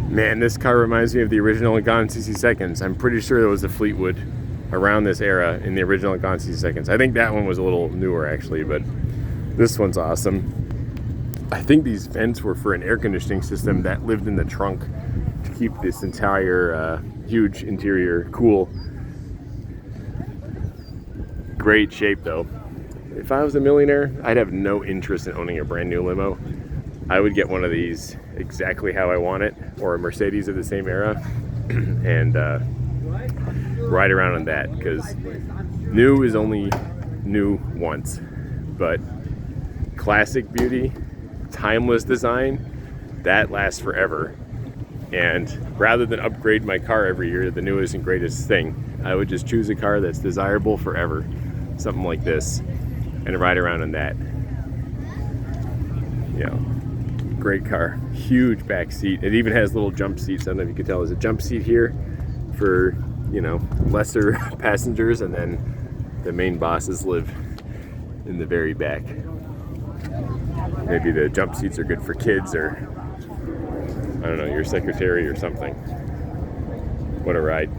Man, this car reminds me of the original Gone in 60 Seconds. I'm pretty sure there was a Fleetwood around this era in the original Gone in 60 Seconds. I think that one was a little newer actually, but this one's awesome. I think these vents were for an air conditioning system that lived in the trunk to keep this entire huge interior cool. Great shape though. If I was a millionaire, I'd have no interest in owning a brand new limo. I would get one of these exactly how I want it, or a Mercedes of the same era, and ride around on that, because new is only new once, but classic beauty, timeless design, that lasts forever. And rather than upgrade my car every year to the newest and greatest thing, I would just choose a car that's desirable forever, something like this, and ride around in that. You know, great car, huge back seat. It even has little jump seats. I don't know if you can tell, there's a jump seat here for, you know, lesser passengers, and then the main bosses live in the very back. Maybe the jump seats are good for kids, or I don't know, your secretary or something. What a ride.